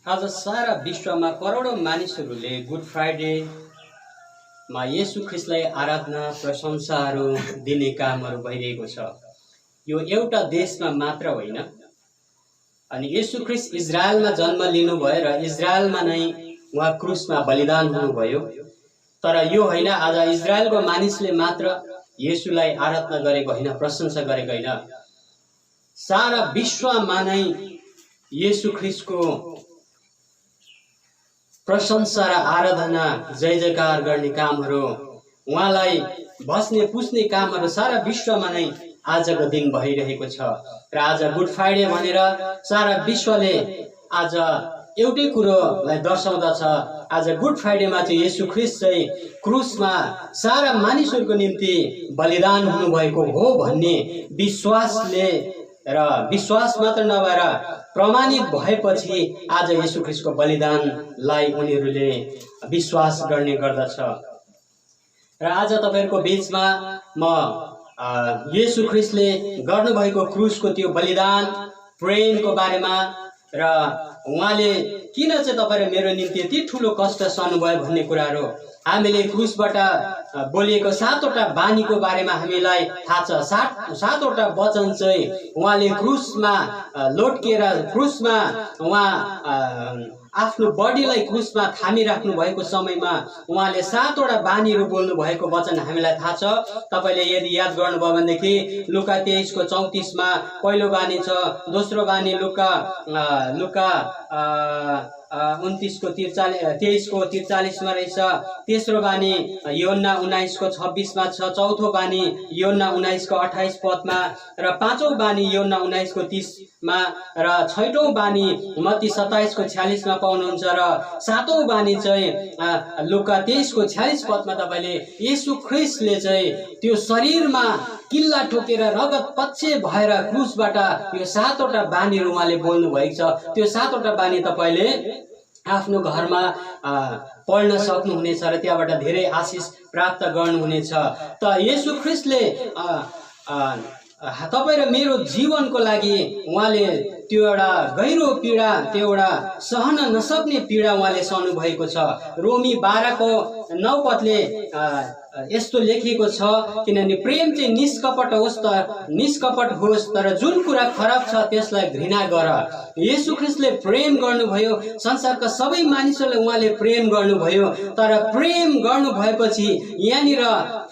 आज सारा विश्वमा करोडौं मानिसहरूले गुड फ्राइडेमा येशू ख्रिस्टलाई आराधना प्रशंसाहरू दिने कामहरू भइरहेको छ। यो एउटा देशमा मात्र होइन, अनि येशू ख्रिस्ट इजरायलमा जन्म लिनुभयो र इजरायलमा नै उहाँ क्रुसमा बलिदान हुनुभयो। तर यो होइन, आज इजरायलको मानिसले मात्र येशूलाई आराधना गरेको होइन, प्रशंसा गरेको होइन, सारा विश्वमा नै येशू ख्रिस्टको प्रशंसा र आराधना जय जयकार गर्ने कामहरू, उहाँलाई बस्ने पुस्ने कामहरू सारा विश्वमा नै आजको दिन भइरहेको छ। र आज गुड फ्राइडे भनेर सारा विश्वले आज एउटै कुरोलाई दर्शाउँदछ। आज गुड फ्राइडेमा चाहिँ येशू ख्रिस्ट चाहिँ क्रुसमा सारा मानिसहरूको निम्ति बलिदान हुनुभएको हो भन्ने विश्वासले र विश्वास मात्र नभएर प्रमाणित भएपछि आज येशू ख्रिस्टको बलिदानलाई उनीहरूले विश्वास गर्ने गर्दछ। र आज तपाईहरुको बीचमा म येशू ख्रिस्टले गर्नुभएको क्रुसको त्यो बलिदान प्रेमको बारेमा र उहाँले किन चाहिँ तपाईहरु मेरो निम्ति यति ठुलो कष्ट सहनुभयो भन्ने कुराहरू, हामीले क्रुसबाट बोलिएको 7 वटा बानीको बारेमा हामीलाई थाहा छ। 7 वटा वचन चाहिँ उहाँले क्रुसमा लोटकेर क्रुसमा उहाँ आफ्नो बडीलाई क्रुसमा थामिराख्नु भएको समयमा उहाँले 7 वटा बानीहरू बोल्नु भएको वचन हामीलाई थाहा छ। तपाईले यदि याद गर्नुभयो भनेदेखि लुका 23 को 34 मा पहिलो बानी छ, दोस्रो बानी लुका 29 को 23 को 43 मा रहेछ, तेस्रो बानी योहन्ना 19 को 26 मा छ, चौथो बानी योहन्ना 19 को 28 पदमा र पाँचौं बानी योहन्ना 19 को 30 मा र छैटौं बानी मत्ती 27 को 46 मा पाउनुहुन्छ र सातौं बानी चाहिँ लुका 23 को 46 पदमा तपाईले येशू ख्रिस्टले चाहिँ त्यो शरीरमा किल्ला ठोकेर रगत पच्चे भएर क्रुसबाट यो 7 वटा बानीहरू उहाँले बोल्नु भएको छ। त्यो 7 वटा बानी तपाईले आफ्नो घरमा पढ्न सक्नुहुनेछ र त्यहाँबाट धेरै आशिष प्राप्त गर्नुहुनेछ। त येशू ख्रिस्टले तपाईँ र मेरो जीवनको लागि उहाँले त्यो एउटा गहिरो पीडा, त्यो एउटा सहन नसक्ने पीडा उहाँले सहनु भएको छ। रोमी 12 को 9 पदले यस्तो लेखिएको छ, किनभने प्रेम चाहिँ निष्कपट होस् तर जुन कुरा खराब छ त्यसलाई घृणा गर। येशू ख्रिस्टले प्रेम गर्नुभयो, संसारका सबै मानिसहरूले उहाँले प्रेम गर्नुभयो, तर प्रेम गर्नु भएपछि यहाँनिर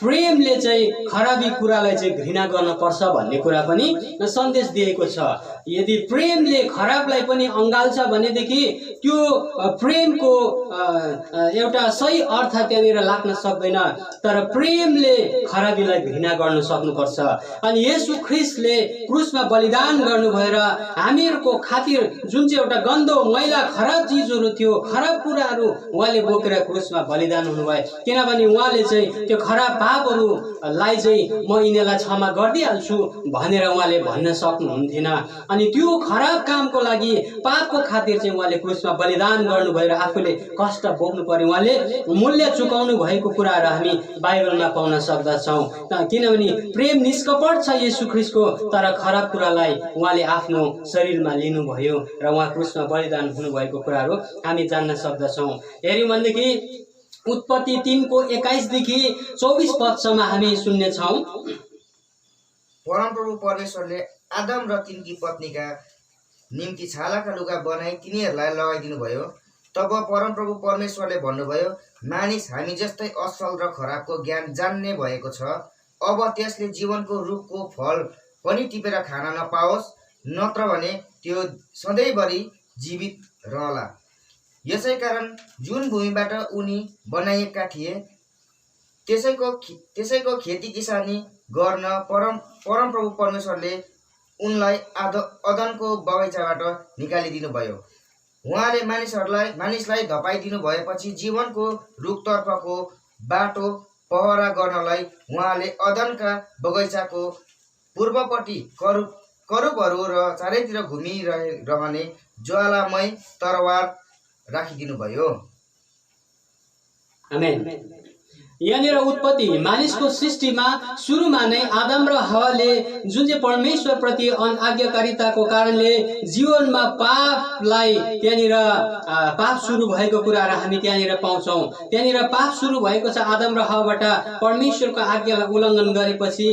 प्रेमले चाहिँ खराबी कुरालाई चाहिँ घृणा गर्न पर्छ भन्ने कुरा पनि सन्देश दिएको छ। यदि प्रेमले खराबलाई पनि अँगाल्छ भनेदेखि त्यो प्रेमको एउटा सही अर्थ त्यहाँनिर लाग्न सक्दैन, तर प्रेमले खराबीलाई घृणा गर्न सक्नुपर्छ। अनि येशू ख्रिस्टले क्रुसमा बलिदान गर्नुभयो र हामीहरूको खातिर जुन चाहिँ एउटा गन्दो मैला खराब चिजहरू थियो, खराब कुराहरू उहाँले बोकेर क्रुसमा बलिदान हुनुभयो, किनभने उहाँले चाहिँ त्यो खराब पापहरूलाई चाहिँ म यिनीहरूलाई क्षमा गरिदिइहाल्छु भनेर उहाँले भन्न सक्नुहुन्थेन। अनि त्यो खराब कामको लागि, पापको खातिर चाहिँ उहाँले क्रुसमा बलिदान गर्नुभयो र आफूले कष्ट बोक्नु पर्यो, उहाँले मूल्य चुकाउनु भएको कुराहरू हामी बाइबलमा पाउन सक्दछौँ। किनभने प्रेम निष्कपट छ येशू ख्रिस्टको, तर खराब कुरालाई उहाँले आफ्नो शरीरमा लिनुभयो र उहाँ क्रुसमा बलिदान हुनुभएको कुराहरू हामी जान्न सक्दछौँ। हेर्यौँ भनेदेखि उत्पत्ति 3 को 21 देखि 24 पदसम्म हामी सुन्नेछौँ। परमप्रभु परमेश्वरले आदम र तिनकी पत्नीका निम्ति छालाका लुगा बनाई तिनीहरूलाई लगाइदिनु भयो। तब परमप्रभु परमेश्वरले भन्नुभयो, मानिस हामी जस्तै असल र खराबको ज्ञान जान्ने भएको छ। अब त्यसले जीवनको रुखको फल पनि टिपेर खान नपाओस्, नत्र भने त्यो सधैँभरि जीवित रहला। यसै कारण जुन भूमिबाट उनी बनाइएका थिए त्यसैको खेती किसानी गर्न परमप्रभु परमेश्वरले उनलाई अदनको बगैँचाबाट निकालिदिनु भयो। उहाँले मानिसलाई धपाइदिनु भएपछि जीवनको रुखतर्फको बाटो पहरा गर्नलाई उहाँले अदनका बगैँचाको पूर्वपट्टि करूबहरू र चारैतिर घुमिरहने ज्वालामय तरवार राखिदिनु भयो। आमेन। यहाँनिर उत्पत्ति मानिसको सृष्टिमा सुरुमा नै आदम र हवाले जुन चाहिँ परमेश्वर प्रति आज्ञाकारिताको कारणले जीवनमा पापलाई त्यहाँनिर पाप सुरु भएको कुराहरू हामी त्यहाँनिर पाउँछौँ। त्यहाँनिर पाप सुरु भएको छ आदम र हवाबाट परमेश्वरको आज्ञालाई उल्लङ्घन गरेपछि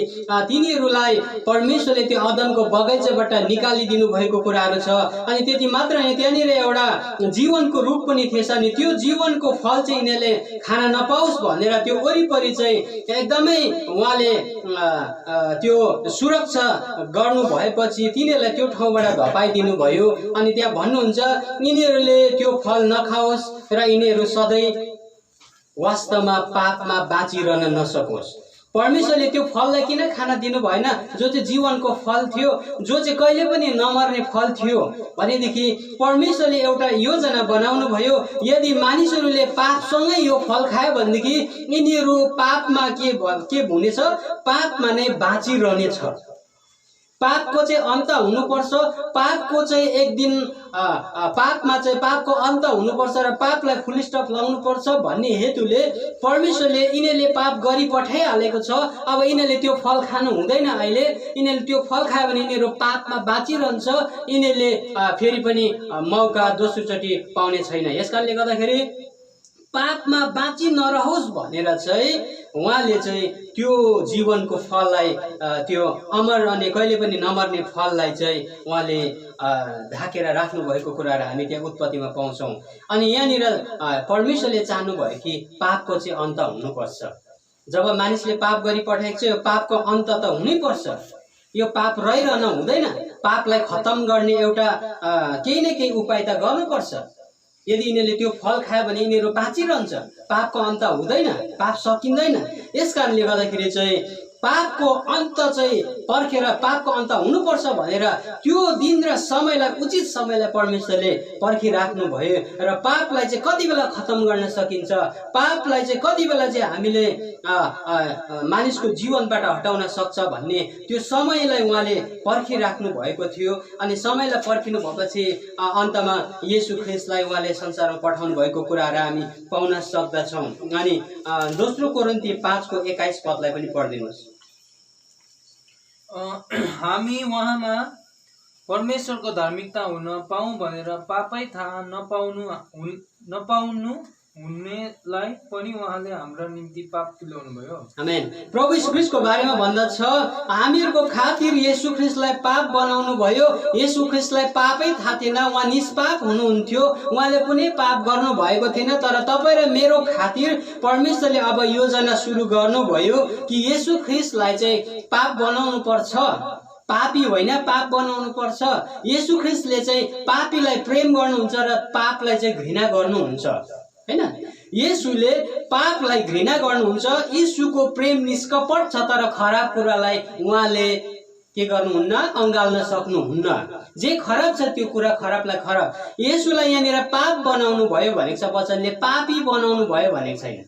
तिनीहरूलाई परमेश्वरले त्यो अदनको बगैँचाबाट निकालिदिनु भएको कुराहरू छ। अनि त्यति मात्र होइन, त्यहाँनिर एउटा जीवनको रुख पनि थिएछ। अनि त्यो जीवनको फल चाहिँ यिनीहरूले खान नपाओस् भनेर त्यो वरिपरि चाहिँ एकदमै उहाँले त्यो सुरक्षा गर्नु भएपछि तिनीहरूलाई त्यो ठाउँबाट धपाइदिनु भयो। अनि त्यहाँ भन्नुहुन्छ यिनीहरूले त्यो फल नखाओस् र यिनीहरू सधैँ वास्तवमा पापमा बाँचिरहन नसकोस्। परमेश्वरले त्यो फललाई किन खान दिनु भएन, जो चाहिँ जीवनको फल थियो, जो चाहिँ कहिले पनि नमर्ने फल थियो भनेदेखि परमेश्वरले एउटा योजना बनाउनु भयो। यदि मानिसहरूले पापसँगै यो फल खायो भनेदेखि यिनीहरू पापमा के हुनेछ, पापमा नै बाँचिरहनेछ। पापको चाहिँ अन्त हुनुपर्छ, पापको चाहिँ एक दिन पापमा चाहिँ पापको अन्त हुनुपर्छ र पापलाई फुल स्टप लाउनुपर्छ भन्ने हेतुले परमेश्वरले यिनीहरूले पाप गरी पठाइहालेको छ। अब यिनीहरूले त्यो फल खानु हुँदैन। अहिले यिनीहरूले त्यो फल खायो भने यिनीहरू पापमा बाँचिरहन्छ, यिनीहरूले फेरि पनि मौका दोस्रोचोटि पाउने छैन। यसकारणले गर्दाखेरि पापमा बाँची नरहोस् भनेर चाहिँ उहाँले चाहिँ त्यो जीवनको फललाई, त्यो अमर अनि कहिले पनि नमर्ने फललाई चाहिँ उहाँले ढाकेर राख्नु भएको कुराहरू हामी त्यहाँ उत्पत्तिमा पाउँछौँ। अनि यहाँनिर परमेश्वरले चाहनुभयो कि पापको चाहिँ अन्त हुनुपर्छ। जब मानिसले पाप गरी पठाएको छ, यो पापको अन्त त हुनैपर्छ। यो पाप रहिरहन हुँदैन। पापलाई खत्तम गर्ने एउटा केही न केही उपाय त गर्नुपर्छ। यदि यिनीहरूले त्यो फल खायो भने यिनीहरू बाँचिरहन्छ, पापको अन्त हुँदैन, पाप सकिँदैन। यस कारणले गर्दाखेरि चाहिँ पापको अन्त चाहिँ पर्खेर पापको अन्त हुनुपर्छ भनेर त्यो दिन र समयलाई, उचित समयलाई परमेश्वरले पर्खिराख्नु भयो। र पापलाई चाहिँ कति बेला खत्तम गर्न सकिन्छ, पापलाई चाहिँ कति बेला चाहिँ हामीले मानिसको जीवनबाट हटाउन सक्छ भन्ने त्यो समयलाई उहाँले पर्खिराख्नु भएको थियो। अनि समयलाई पर्खिनु भएपछि अन्तमा येशू ख्रीष्टलाई उहाँले संसारमा पठाउनु भएको कुराहरू हामी पाउन सक्दछौँ। अनि दोस्रो कोरिन्थी 5:21 पदलाई पनि पढिदिनुहोस्। हामी उहाँमा परमेश्वरको धार्मिकता हुन पाऊँ भनेर पापै थाहा नपाउनु हुनेलाई पनि उहाँले हाम्रो निम्ति पाप तुल्याउनु भयो। आमेन। प्रभु येशू ख्रीष्टको बारेमा भन्दछ, हामीहरूको खातिर येशू ख्रीष्टलाई पाप बनाउनु भयो। येशू ख्रीष्टलाई पापै थाहा थिएन, उहाँ निष्पाप हुनुहुन्थ्यो, उहाँले कुनै पाप गर्नु भएको थिएन। तर तपाईँ र मेरो खातिर परमेश्वरले अब योजना सुरु गर्नुभयो कि येशू ख्रीष्टलाई चाहिँ पाप बनाउनु पर्छ। पापी होइन, पाप बनाउनु पर्छ। येशू ख्रीष्टले चाहिँ पापीलाई प्रेम गर्नुहुन्छ र पापलाई चाहिँ घृणा गर्नुहुन्छ, हैन? येशूले पापलाई घृणा गर्नुहुन्छ। येशूको प्रेम निष्कपट छ, तर खराब कुरालाई उहाँले के गर्नुहुन्न, अँगाल्न सक्नुहुन्न। जे खराब छ त्यो कुरा खराबलाई खराब। येशूलाई यहाँनिर पाप बनाउनु भयो भनेको छ, वचनले पापी बनाउनु भयो भनेको छैन,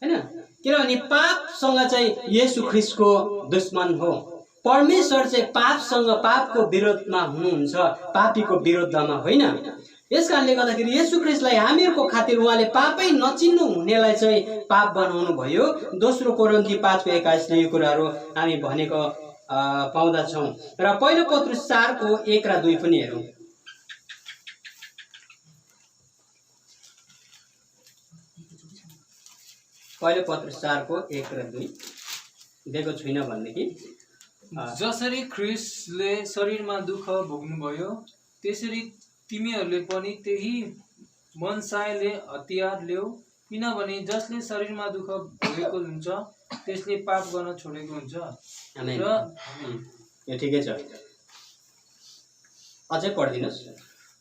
हैन? किनभने पापसँग चाहिँ येशू ख्रीष्टको दुश्मन हो। परमेश्वर चाहिँ पापसँग, पापको विरोधमा हुनुहुन्छ, पापीको विरुद्धमा होइन। यस कारणले गर्दाखेरि येशू ख्रीष्टलाई हामीहरूको खातिर उहाँले पापै नचिन्नु हुनेलाई चाहिँ पाप बनाउनु भयो। दोस्रो कोरिन्थी 5:21 यो कुराहरू हामी भनेको पाउँदछौँ। र पहिलो पत्रुस 4:1 र 2 पनि हेरौँ। पहिलो पत्रुस 4:1 र 2 दिएको छुइनँ भनेदेखि, जसरी ख्रीष्टले शरीरमा दुःख भोग्नुभयो त्यसरी तिमीहरूले पनि त्यही मनसायले हतियार ल्याऊ। किनभने जसले शरीरमा दुःख भोगेको हुन्छ त्यसले पाप गर्न छोडेको हुन्छ। र यो ठिकै छ, अझै पढिदिनुहोस्।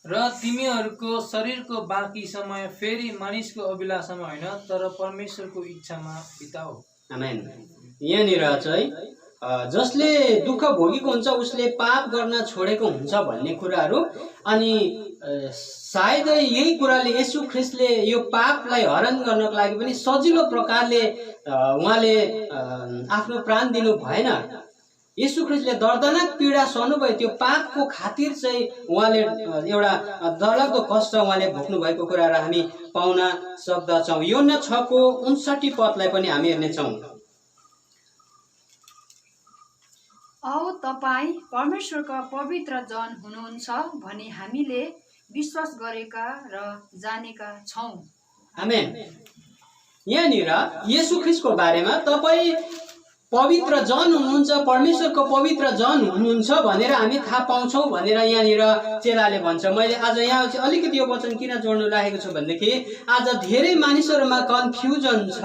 र तिमीहरूको शरीरको बाँकी समय फेरि मानिसको अभिलाषामा होइन तर परमेश्वरको इच्छामा बिताऊ। आमेन। यहाँनिर चाहिँ जसले दुःख भोगेको हुन्छ उसले पाप गर्न छोडेको हुन्छ भन्ने कुराहरू। अनि सायद यही कुराले येशू ख्रीष्टले यो पापलाई हरण गर्नको लागि पनि सजिलो प्रकारले उहाँले आफ्नो प्राण दिनु भएन। येशू ख्रिस्टले दर्दनाक पीडा सहनुभयो, त्यो पापको खातिर चाहिँ उहाँले एउटा डरलाग्दो कष्ट उहाँले भोग्नु भएको कुराहरू हामी पाउन सक्दछौँ। योहन्ना 6:59 पनि हामी हेर्नेछौँ। औ तपाईँ परमेश्वरका पवित्र जन हुनुहुन्छ भनी हामीले विश्वास गरेका र जानेका छौँ। आमेन। यहाँनिर येशू ख्रिस्टको बारेमा तपाईँ पवित्र जन हुनुहुन्छ, परमेश्वरको पवित्र जन हुनुहुन्छ भनेर हामी थाहा पाउँछौँ भनेर यहाँनिर चेलाले भन्छ। मैले आज यहाँ चाहिँ अलिकति यो वचन किन जोड्नु लागेको छु भनेदेखि आज धेरै मानिसहरूमा कन्फ्युजन छ।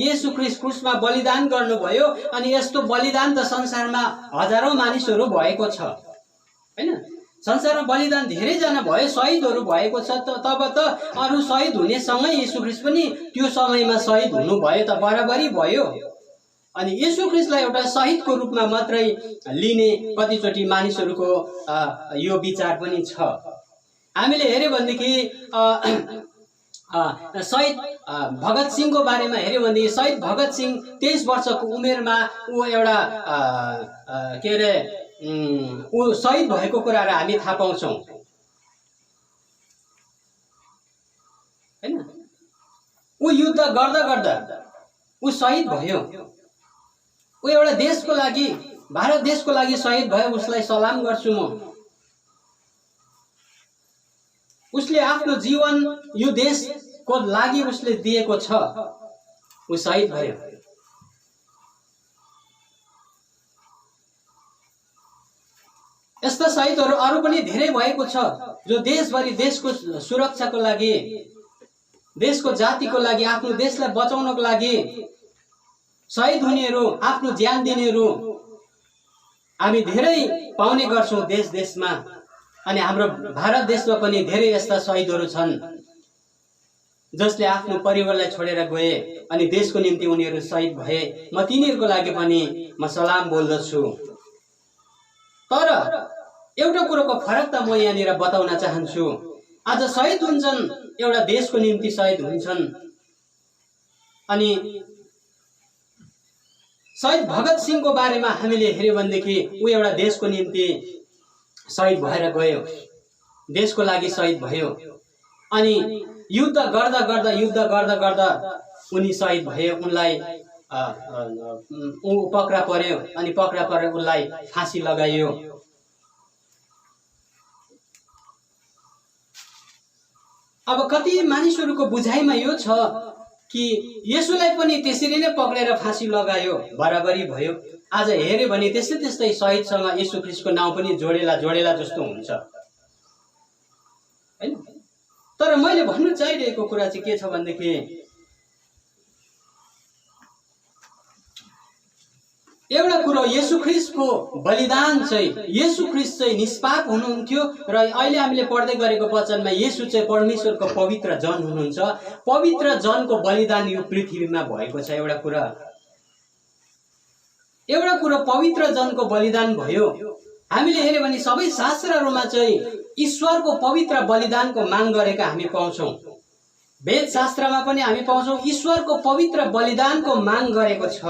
येशू ख्रिस्ट क्रुसमा बलिदान गर्नुभयो अनि यस्तो बलिदान त संसारमा हजारौँ मानिसहरू भएको छ, हैन? संसारमा बलिदान धेरैजना भयो, शहीदहरू भएको छ। तब त अरू शहीद हुनेसँगै येशू ख्रिस्ट पनि त्यो समयमा शहीद हुनुभयो त बराबरी भयो। अनि येशू ख्रिस्टलाई एउटा शहीदको रूपमा मात्रै लिने कतिचोटि मानिसहरूको यो विचार पनि छ। हामीले हेर्यो भनेदेखि शहीद भगत सिंहको बारेमा हेर्यो भनेदेखि शहीद भगत सिंह 23 वर्षको उमेरमा ऊ एउटा के अरे ऊ शहीद भएको कुराहरू हामी थाहा पाउँछौँ, हैन? ऊ युद्ध गर्दा गर्दा ऊ शहीद भयो। ऊ एउटा देशको लागि, भारत देशको लागि शहीद भयो। उसलाई सलाम गर्छु म। उसले आफ्नो जीवन यो देशको लागि उसले दिएको छ। ऊ शहीद भयो। यस्ता शहीदहरू अरू पनि धेरै भएको छ जो देशभरि देशको सुरक्षाको लागि, देशको जातिको लागि, आफ्नो देशलाई बचाउनको लागि शहीद हुनेहरू, आफ्नो ज्यान दिनेहरू हामी धेरै पाउने गर्छौँ देश देशमा। अनि हाम्रो भारत देशमा पनि धेरै यस्ता शहीदहरू छन् जसले आफ्नो परिवारलाई छोडेर गए अनि देशको निम्ति उनीहरू शहीद भए। म तिनीहरूको लागि पनि म सलाम बोल्दछु। तर एउटा कुरोको फरक त म यहाँनिर बताउन चाहन्छु। आज शहीद हुन्छन्, एउटा देशको निम्ति शहीद हुन्छन्। अनि शहीद भगत सिंहको बारेमा हामीले हेर्यो भनेदेखि ऊ एउटा देशको निम्ति शहीद भएर गयो, देशको लागि शहीद भयो। अनि युद्ध गर्दा गर्दा उनी शहीद भए। उनलाई ऊ पक्रा पर्यो अनि पक्रा परेर उनलाई फाँसी लगाइयो। अब कति मानिसहरूको बुझाइमा यो छ कि येशूलाई पनि त्यसरी नै पक्रेर फाँसी लगायो, बराबरी भयो। आज हेर्यो भने त्यस्तै शहीदसँग येशू ख्रिस्टको नाउँ पनि जोडेला जस्तो हुन्छ, हैन? तर मैले भन्नु चाहिरहेको कुरा चाहिँ के छ भनेदेखि एउटा कुरो, येशू ख्रिस्टको बलिदान चाहिँ, येशू ख्रिस्ट चाहिँ निष्पाप हुनुहुन्थ्यो र अहिले हामीले पढ्दै गरेको वचनमा येशू चाहिँ परमेश्वरको पवित्र जन हुनुहुन्छ। पवित्र जनको बलिदान यो पृथ्वीमा भएको छ। एउटा कुरा पवित्र जनको बलिदान भयो। हामीले हेर्यो भने सबै शास्त्रहरूमा चाहिँ ईश्वरको पवित्र बलिदानको माग गरेका हामी पाउँछौँ। वेद शास्त्रमा पनि हामी पाउँछौँ ईश्वरको पवित्र बलिदानको माग गरेको छ।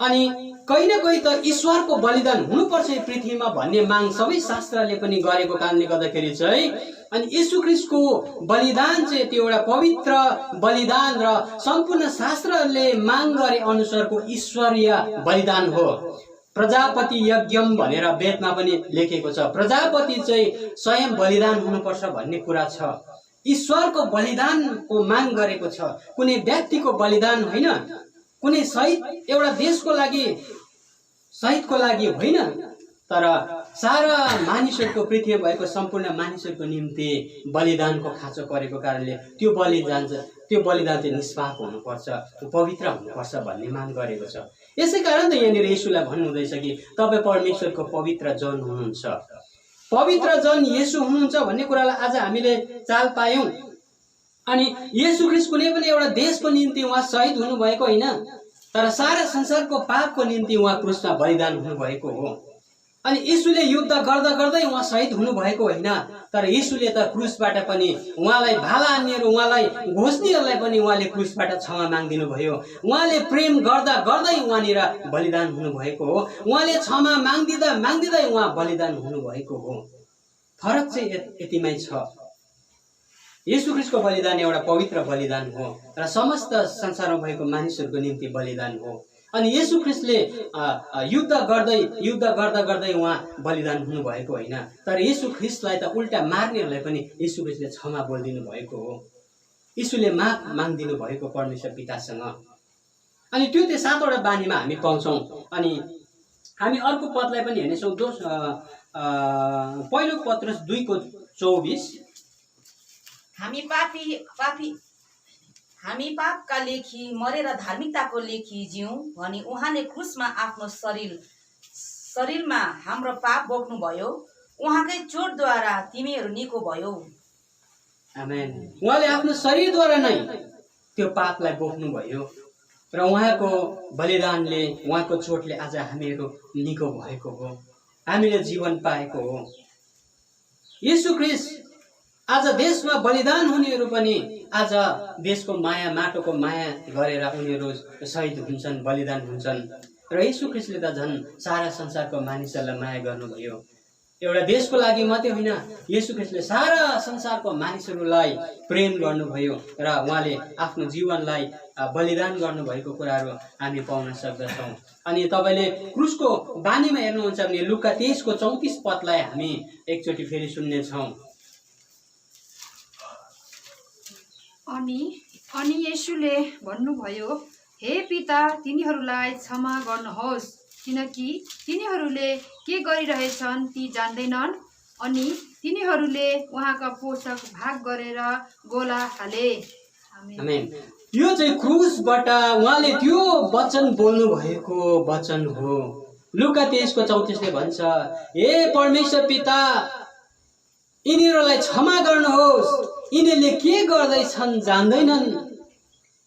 अनि कहीँ न कहीँ त ईश्वरको बलिदान हुनुपर्छ यो पृथ्वीमा भन्ने माग सबै शास्त्रले पनि गरेको कारणले गर्दाखेरि चाहिँ अनि येशू ख्रिस्टको बलिदान चाहिँ त्यो एउटा पवित्र बलिदान र सम्पूर्ण शास्त्रले माग गरे अनुसारको ईश्वरीय बलिदान हो। प्रजापति यज्ञम भनेर वेदमा पनि लेखेको छ। प्रजापति चाहिँ स्वयं बलिदान हुनुपर्छ भन्ने कुरा छ। ईश्वरको बलिदानको माग गरेको छ, कुनै व्यक्तिको बलिदान होइन, कुनै शहीद एउटा देशको लागि शहीदको लागि होइन, तर सारा मानिसहरूको पृथ्वीमा भएको सम्पूर्ण मानिसहरूको निम्ति बलिदानको खाँचो परेको कारणले त्यो बलिदान चाहिँ निष्पाप हुनुपर्छ, पवित्र हुनुपर्छ भन्ने माग गरेको छ। यसै कारण त यहाँनिर येशूलाई भन्नुहुँदैछ कि तपाईँ परमेश्वरको पवित्र जन हुनुहुन्छ। पवित्र जन येशू हुनुहुन्छ भन्ने कुरालाई आज हामीले चाल पायौँ। अनि येशू ख्रिस्ट कुनै पनि एउटा देशको निम्ति उहाँ शहीद हुनुभएको होइन, तर सारा संसारको पापको निम्ति उहाँ क्रुसमा बलिदान हुनुभएको हो। अनि यीशुले युद्ध गर्दा गर्दै उहाँ शहीद हुनुभएको होइन, तर यीशुले त क्रुसबाट पनि उहाँलाई भाला हान्नेहरू, उहाँलाई घोस्नेहरूलाई पनि उहाँले क्रुसबाट क्षमा माग्दिनु भयो। उहाँले प्रेम गर्दा गर्दै उहाँनिर बलिदान हुनुभएको हो। उहाँले क्षमा माग्दिँदा माग्दिँदै उहाँ बलिदान हुनुभएको हो। फरक चाहिँ यतिमै छ। येशू ख्रीष्टको बलिदान एउटा पवित्र बलिदान हो र समस्त संसारमा भएको मानिसहरूको निम्ति बलिदान हो। अनि येशू ख्रीष्टले युद्ध गर्दा गर्दै उहाँ बलिदान हुनुभएको होइन, तर येशू ख्रीष्टलाई त उल्टा मार्नेहरूलाई पनि येशू ख्रीष्टले क्षमा बोलिदिनु भएको हो। यीशुले माफ माग्दिनु भएको परमेश्वर पितासँग। अनि त्यो 7वटा बानीमा हामी पाउँछौँ। अनि हामी अर्को पदलाई पनि हेर्नेछौँ। पहिलो पत्रस 2:24। हामी पापका लेखी मरेर धार्मिकताको लेखी जिउँ भनी उहाँले क्रुसमा आफ्नो शरीरमा हाम्रो पाप बोक्नुभयो। उहाँकै चोटद्वारा तिमीहरू निको भयो। आमेन। उहाँले आफ्नो शरीरद्वारा नै त्यो पापलाई बोक्नुभयो र उहाँको बलिदानले, उहाँको चोटले आज हामीहरू निको भएको हो, हामीले जीवन पाएको हो। येशू ख्रीष्ट आज देशमा बलिदान हुनेहरू पनि आज देशको माया, माटोको माया गरेर उनीहरू शहीद हुन्छन्, बलिदान हुन्छन्। र येशू ख्रीष्टले त झन् सारा संसारको मानिसहरूलाई माया गर्नुभयो। एउटा देशको लागि मात्रै होइन, येशू ख्रीष्टले सारा संसारको मानिसहरूलाई प्रेम गर्नुभयो र उहाँले आफ्नो जीवनलाई बलिदान गर्नुभएको कुराहरू हामी पाउन सक्दछौँ। अनि तपाईँले क्रुसको बानीमा हेर्नुहुन्छ भने लुका 23:34 पदलाई हामी एकचोटि फेरि सुन्नेछौँ। अनि येशूले भन्नुभयो, हे पिता, तिनीहरूलाई क्षमा गर्नुहोस्, किनकि तिनीहरूले के गरिरहेछन् ती जान्दैनन्। अनि तिनीहरूले उहाँका पोषक भाग गरेर गोला हाले। आमेन। यो चाहिँ क्रुसबाट उहाँले त्यो वचन बोल्नु भएको वचन हो। लुका 23:34ले भन्छ, हे परमेश्वर पिता, यिनीहरूलाई क्षमा गर्नुहोस्, यिनीहरूले के गर्दैछन् जान्दैनन्।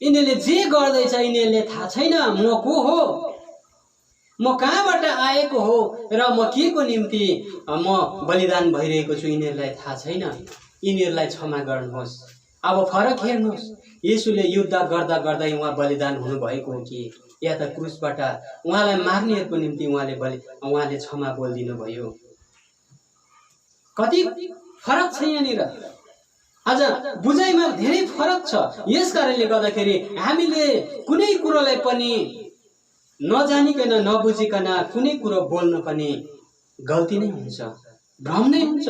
यिनीहरूले जे गर्दैछ यिनीहरूले थाहा छैन म को हो, म कहाँबाट आएको हो र म के को निम्ति म बलिदान भइरहेको छु, यिनीहरूलाई थाहा छैन। यिनीहरूलाई क्षमा गर्नुहोस्। अब फरक हेर्नुहोस्, येशूले युद्ध गर्दा गर्दै उहाँ बलिदान हुनुभएको हो कि या त क्रुसबाट उहाँलाई मार्नेहरूको निम्ति उहाँले क्षमा बोलिदिनु भयो। कति फरक छ यहाँनिर। आज बुझाइमा धेरै फरक छ। यस कारणले गर्दाखेरि हामीले कुनै कुरोलाई पनि नजानिकन नबुझिकन कुनै कुरो बोल्न पनि गल्ती नै हुन्छ, भ्रम नै हुन्छ।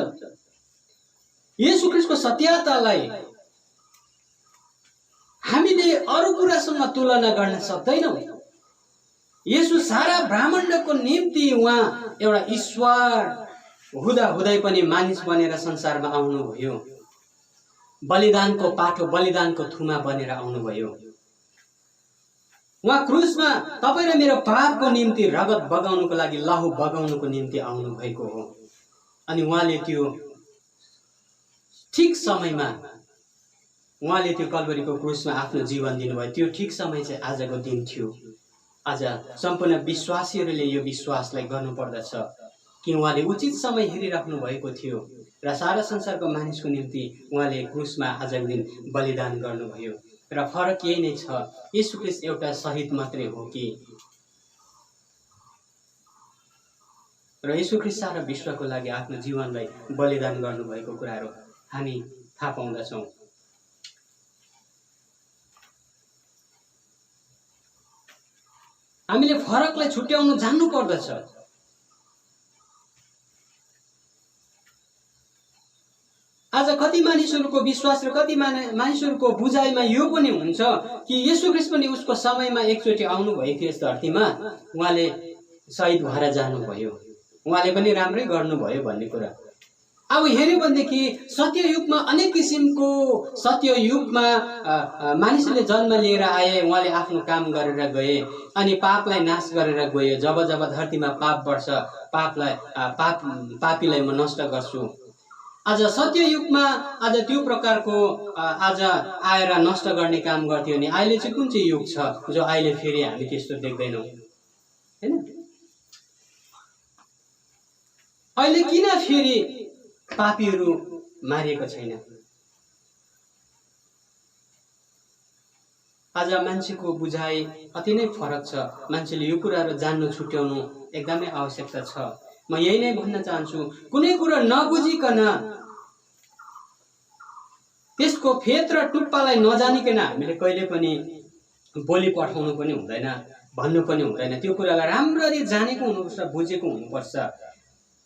येशू ख्रीष्टको सत्यतालाई हामीले अरू कुरासँग तुलना गर्न सक्दैनौँ। येशू सारा ब्रह्माण्डको निम्ति उहाँ एउटा ईश्वर हुँदै पनि मानिस बनेर संसारमा आउनुभयो। बलिदानको पाठो, बलिदानको थुमा बनेर आउनुभयो। उहाँ क्रुसमा तपाईँ र मेरो पापको निम्ति रगत बगाउनुको लागि, लहु बगाउनुको निम्ति आउनु भएको हो। अनि उहाँले त्यो ठिक समयमा उहाँले त्यो कल्वरीको क्रुसमा आफ्नो जीवन दिनुभयो। त्यो ठिक समय चाहिँ आजको दिन थियो। आज सम्पूर्ण विश्वासीहरूले यो विश्वासलाई गर्नुपर्दछ कि उहाँले उचित समय हेरिराख्नु भएको थियो र सारा संसारको मानिसको निम्ति उहाँले क्रुसमा आजको दिन बलिदान गर्नुभयो। र फरक यही नै छ, येशू ख्रीष्ट एउटा शहीद मात्रै हो कि र येशू ख्रीष्ट सारा विश्वको लागि आफ्नो जीवनलाई बलिदान गर्नुभएको कुराहरू हामी थाहा पाउँदछौँ। हामीले फरकलाई छुट्याउनु जान्नु पर्दछ। आज कति मानिसहरूको विश्वास र कति मानिसहरूको बुझाइमा यो पनि हुन्छ कि येशू ख्रीष्ट पनि उसको समयमा एकचोटि आउनु भएको थियो यस धरतीमा, उहाँले शहीद भएर जानुभयो, उहाँले पनि राम्रै गर्नुभयो भन्ने कुरा। अब हेऱ्यो भनेदेखि सत्ययुगमा अनेक किसिमको सत्ययुगमा मानिसले जन्म लिएर आए, उहाँले आफ्नो काम गरेर गए अनि पापलाई नाश गरेर गयो। जब जब धरतीमा पाप बढ्छ, पापीलाई म नष्ट गर्छु। आज सत्ययुगमा आज त्यो प्रकारको आज आएर नष्ट गर्ने काम गर्थ्यो भने अहिले चाहिँ कुन चाहिँ युग छ जो अहिले फेरि हामी त्यस्तो देख्दैनौँ, हैन? अहिले किन फेरि पापीहरू मारिएको छैन? आज मान्छेको बुझाइ अति नै फरक छ। मान्छेले यो कुराहरू जान्नु छुट्याउनु एकदमै आवश्यकता छ। म यही नै भन्न चाहन्छु, कुनै कुरा नबुझिकन त्यसको फेद र टुप्पालाई नजानिकन हामीले कहिले पनि बोली पठाउनु पनि हुँदैन, भन्नु पनि हुँदैन। त्यो कुरालाई राम्ररी जानेको हुनुपर्छ, बुझेको हुनुपर्छ,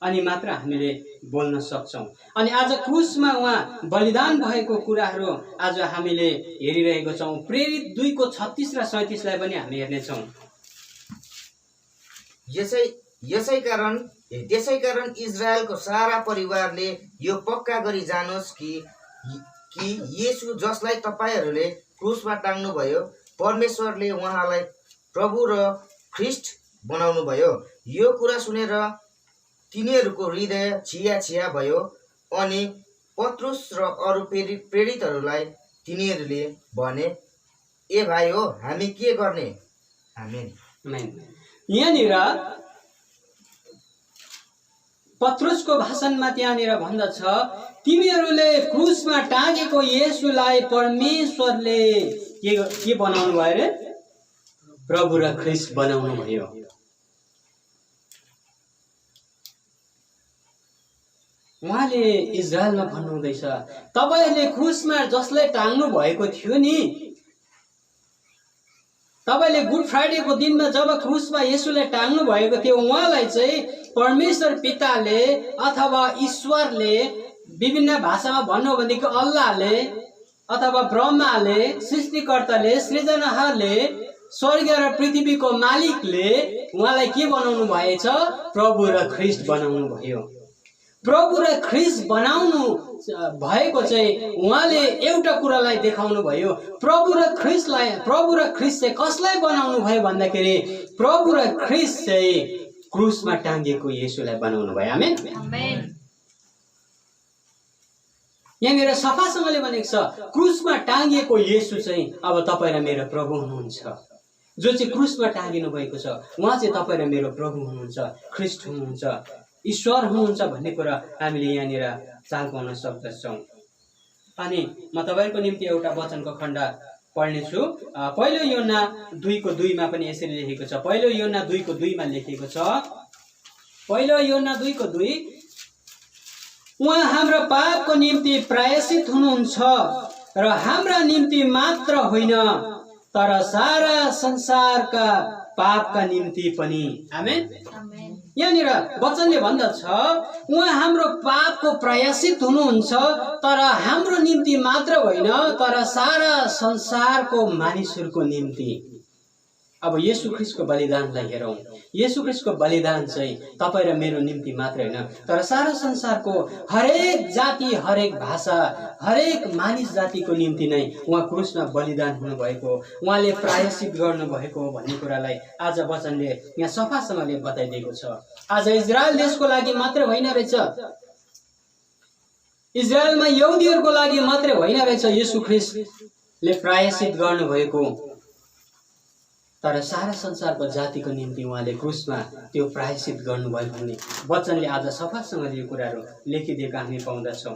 अनि मात्र हामीले बोल्न सक्छौँ। अनि आज क्रुसमा उहाँ बलिदान भएको कुराहरू आज हामीले हेरिरहेको छौँ। प्रेरित 2:36 र 37 पनि हामी हेर्नेछौँ। त्यसै कारण इजरायलको सारा परिवारले यो पक्का गरी जानोस् कि येशू जसलाई तपाईहरूले क्रुसमा टाङ्नुभयो, परमेश्वरले उहाँलाई प्रभु र ख्रिस्ट बनाउनुभयो। यो कुरा सुनेर तिनीहरूको हृदय छिया भयो। अनि पत्रुस र अरू प्रेरितहरूलाई तिनीहरूले भने, ए भाइ हो, हामी के गर्ने? आमेन। यहाँनिर पत्रुसको भाषणमा त्यहाँनिर भन्दछ, तिमीहरूले क्रुसमा टाँगेको येशूलाई परमेश्वरले के बनाउनु भयो रे? प्रभु र ख्रिस्ट बनाउनु भयो। उहाँले इजरायलमा भन्नुहुँदैछ, तपाईहरूले क्रुसमा जसलाई टाङ्नु भएको थियो नि, तपाईले गुड फ्राइडेको दिनमा जब क्रुसमा येशूलाई टाङ्नु भएको थियो, उहाँलाई चाहिँ परमेश्वर पिताले अथवा ईश्वरले, विभिन्न भाषामा भन्नु हो भनेदेखि अल्लाहले अथवा ब्रह्माले, सृष्टिकर्ताले, सृजनहारले, स्वर्ग र पृथ्वीको मालिकले उहाँलाई के बनाउनु भएछ? प्रभु र ख्रिस्ट बनाउनु भयो। प्रभु र ख्रिस्ट बनाउनु भएको चाहिँ उहाँले एउटा कुरालाई देखाउनु भयो। प्रभु र ख्रिस्ट चाहिँ कसलाई बनाउनु भयो भन्दाखेरि प्रभु र ख्रिस्ट चाहिँ क्रुसमा टाङ्गिएको येशूलाई बनाउनु भयो। आमेन। यहाँनिर सफासँगले भनेको छ, क्रुसमा टाङ्गिएको येशू चाहिँ अब तपाईँ र मेरो प्रभु हुनुहुन्छ। जो चाहिँ क्रुसमा टाँगिनु भएको छ उहाँ चाहिँ तपाईँ र मेरो प्रभु हुनुहुन्छ, ख्रिस्ट हुनुहुन्छ, ईश्वर हुनुहुन्छ भन्ने कुरा हामीले यहाँनिर चाल पाउन सक्दछौँ। अनि म तपाईँहरूको निम्ति एउटा वचनको खण्ड पढ्नेछु। पहिलो योहन्ना 2:2 पनि यसरी लेखेको छ। पहिलो योहन्ना 2:2 लेखेको छ, पहिलो योहन्ना 2:2, उहाँ हाम्रो पापको निम्ति प्रायश्चित हुनुहुन्छ र हाम्रा निम्ति मात्र होइन तर सारा संसारका पापका निम्ति पनि। आमेन। यहाँनिर वचनले भन्दछ, उहाँ हाम्रो पापको प्रायश्चित हुनुहुन्छ तर हाम्रो निम्ति मात्र होइन तर सारा संसारको मानिसहरूको निम्ति। अब येशू ख्रिस्टको बलिदानलाई हेरौँ। येशू ख्रिस्टको बलिदान चाहिँ तपाईँ र मेरो निम्ति मात्र होइन तर सारा संसारको हरेक जाति, हरेक भाषा, हरेक मानिस जातिको निम्ति नै उहाँ क्रुसमा बलिदान हुनुभएको, उहाँले प्रायश्चित गर्नुभएको भन्ने कुरालाई आज वचनले यहाँ सफासँगले बताइदिएको छ। आज इजरायल देशको लागि मात्र होइन रहेछ, इजरायलमा यहुदीहरूको लागि मात्रै होइन रहेछ येशू ख्रिस्टले प्रायश्चित गर्नुभएको, तर सारा संसारको जातिको निम्ति उहाँले क्रुसमा त्यो प्रायश्चित गर्नुभयो भन्ने वचनले आज सफासँगले यो कुराहरू लेखिदिएका हामी पाउँदछौँ।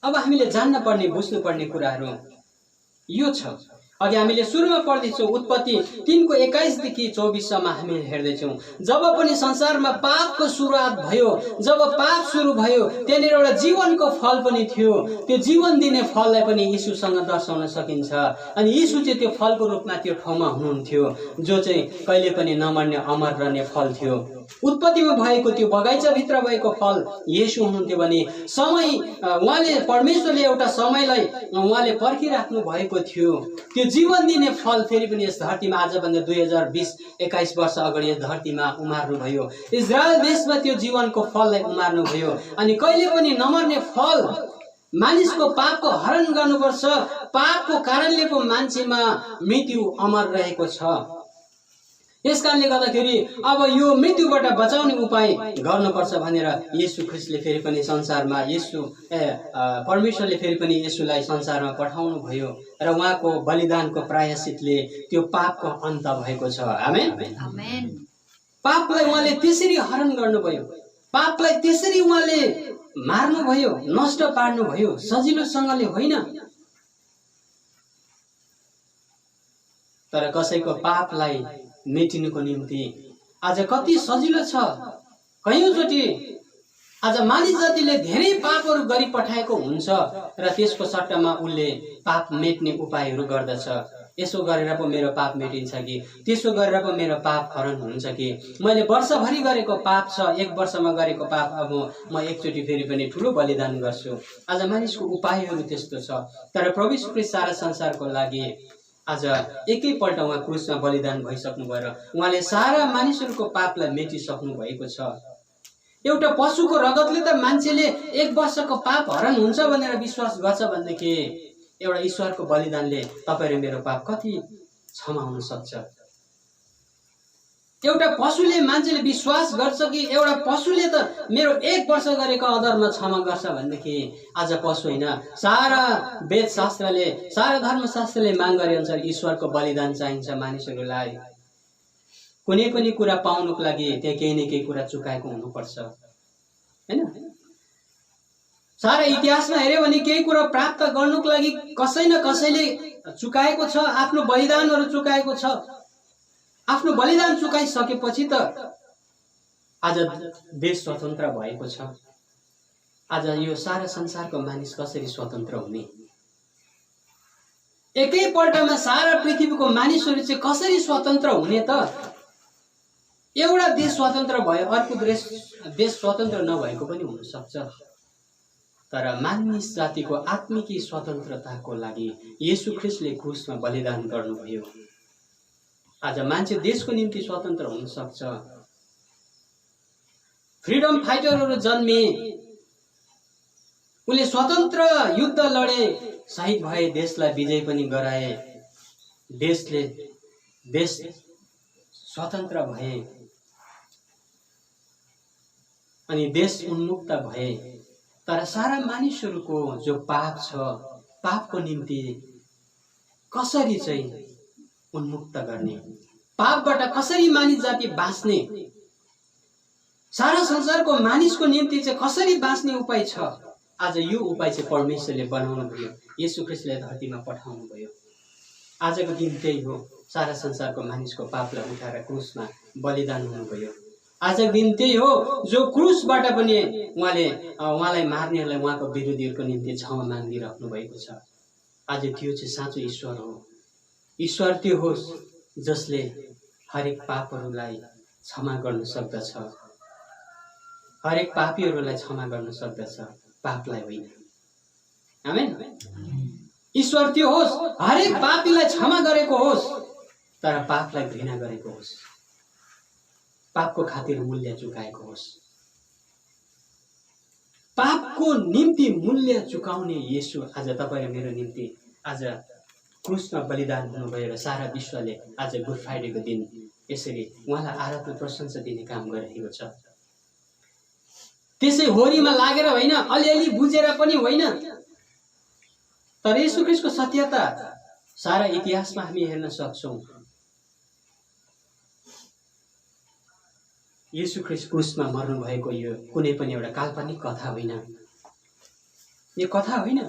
अब हामीले जान्न पर्ने, बुझ्नुपर्ने कुराहरू यो छ। अघि हामीले सुरुमा पढ्दैछौँ उत्पत्ति 3:21 देखि 24 हामी हेर्दैछौँ। जब पनि संसारमा पापको सुरुवात भयो, जब पाप सुरु भयो, त्यहाँनिर एउटा जीवनको फल पनि थियो। त्यो जीवन दिने फललाई पनि यीशुसँग दर्शाउन सकिन्छ। अनि यीशु चाहिँ त्यो फलको रूपमा त्यो ठाउँमा हुनुहुन्थ्यो, जो चाहिँ कहिले पनि नमर्ने अमर रहने फल थियो। उत्पत्तिमा भएको त्यो बगैँचाभित्र भएको फल येशू हुनुहुन्थ्यो भने समय उहाँले, परमेश्वरले एउटा समयलाई उहाँले पर्खिराख्नु भएको थियो। त्यो जीवन दिने फल फेरि पनि यस धरतीमा आजभन्दा 2021 वर्ष अगाडि यस धरतीमा उमार्नु भयो। इजरायल देशमा त्यो जीवनको फललाई उमार्नु भयो। अनि कहिले पनि नमर्ने फल, मानिसको पापको हरण गर्नुपर्छ, पापको कारणले पो मान्छेमा मृत्यु अमर रहेको छ। यस कारणले गर्दाखेरि अब यो मृत्युबाट बचाउने उपाय गर्नुपर्छ भनेर येशू ख्रिस्टले फेरि पनि संसारमा, परमेश्वरले फेरि पनि येशूलाई संसारमा पठाउनु भयो र उहाँको बलिदानको प्रायश्चितले त्यो पापको अन्त भएको छ। आमेन। पापलाई उहाँले त्यसरी हरण गर्नुभयो, पापलाई त्यसरी उहाँले मार्नुभयो, नष्ट पार्नुभयो, सजिलोसँगले होइन। तर कसैको पापलाई मेटिनुको निम्ति आज कति सजिलो छ। कयौँचोटि आज मानिस जातिले धेरै पापहरू गरी पठाएको हुन्छ र त्यसको सट्टामा उसले पाप मेट्ने उपायहरू गर्दछ। यसो गरेर पो मेरो पाप मेटिन्छ कि, त्यसो गरेर पो मेरो पाप हरण हुन्छ कि, मैले वर्षभरि गरेको पाप छ, एक वर्षमा गरेको पाप अब म एकचोटि फेरि पनि ठुलो बलिदान गर्छु। आज मानिसको उपायहरू त्यस्तो छ। तर प्रभु यीशु ख्रीष्ट सारा संसारको लागि आज एकैपल्ट उहाँ क्रुसमा बलिदान भइसक्नुभयो र उहाँले सारा मानिसहरूको पापलाई मेटिसक्नु भएको छ। एउटा पशुको रगतले त मान्छेले एक वर्षको पाप हरण हुन्छ भनेर विश्वास गर्छ भनेदेखि एउटा ईश्वरको बलिदानले तपाईँ र मेरो पाप कति क्षमा हुन सक्छ। एउटा पशुले मान्छेले विश्वास गर्छ कि एउटा पशुले त मेरो एक वर्ष गरेको अधर्म क्षमा गर्छ भनेदेखि आज पशु होइन, सारा वेद शास्त्रले, सारा धर्मशास्त्रले माग गरे अनुसार ईश्वरको बलिदान चाहिन्छ मानिसहरूलाई। कुनै पनि कुरा पाउनुको लागि त्यहाँ केही न केही कुरा चुकाएको हुनुपर्छ, हैन? सारा इतिहासमा हेऱ्यो भने केही कुरा प्राप्त गर्नुको लागि कसै न कसैले चुकाएको छ, आफ्नो बलिदानहरू चुकाएको छ। आफ्नो बलिदान चुकाइसकेपछि त आज देश स्वतन्त्र भएको छ। आज यो सारा संसारको मानिस कसरी स्वतन्त्र हुने? एकैपल्टमा सारा पृथ्वीको मानिसहरू चाहिँ कसरी स्वतन्त्र हुने त? एउटा देश स्वतन्त्र भयो, अर्को देश स्वतन्त्र नभएको पनि हुन सक्छ। तर मानिस जातिको आत्मिक स्वतन्त्रताको लागि येशू ख्रीष्टले क्रुसमा बलिदान गर्नुभयो। आज मान्छे देशको निम्ति स्वतन्त्र हुन सक्छ। फ्रिडम फाइटरहरू जन्मे, उनले स्वतन्त्र युद्ध लडे, शहीद भए, देशलाई विजय पनि गराए, देश स्वतन्त्र भए अनि देश उन्मुक्त भए। तर सारा मानिसहरूको जो पाप छ, पापको निम्ति कसरी चाहिँ उन्मुक्त गर्ने, पापबाट कसरी मानिस जाति बाँच्ने, सारा संसारको मानिसको निम्ति चाहिँ कसरी बाँच्ने उपाय छ, आज यो उपाय चाहिँ परमेश्वरले बनाउनु भयो, येशू ख्रीष्टले धरतीमा पठाउनु भयो। आजको दिन त्यही हो, सारा संसारको मानिसको पापलाई उठाएर क्रुसमा बलिदान हुनुभयो। आजको दिन त्यही हो, जो क्रुसबाट पनि उहाँलाई मार्नेहरूलाई, उहाँको विरोधीहरूको निम्ति क्षमा मागिराख्नु भएको छ। आज त्यो चाहिँ साँचो ईश्वर हो। ईश्वर त्यो होस् जसले हरेक पापहरूलाई क्षमा गर्न सक्दछ, हरेक पापीहरूलाई क्षमा गर्न सक्दछ, पापलाई होइन। आमेन। ईश्वर त्यो होस् हरेक पापीलाई क्षमा गरेको होस्, तर पापलाई घृणा गरेको होस्, पापको खातिर मूल्य चुकाएको होस्। पापको निम्ति मूल्य चुकाउने येशू आज तपाईँ र मेरो निम्ति आज क्रुसमा बलिदान हुनुभयो र सारा विश्वले आज गुड फ्राइडेको दिन यसरी उहाँलाई आराधना प्रशंसा दिने काम गरिरहेको छ। त्यसै होरीमा लागेर होइन, अलिअलि बुझेर पनि होइन, तर येशू ख्रीष्टको सत्यता सारा इतिहासमा हामी हेर्न सक्छौँ। येशू ख्रीष्ट क्रुसमा मर्नु भएको यो कुनै पनि एउटा काल्पनिक कथा होइन, यो कथा होइन,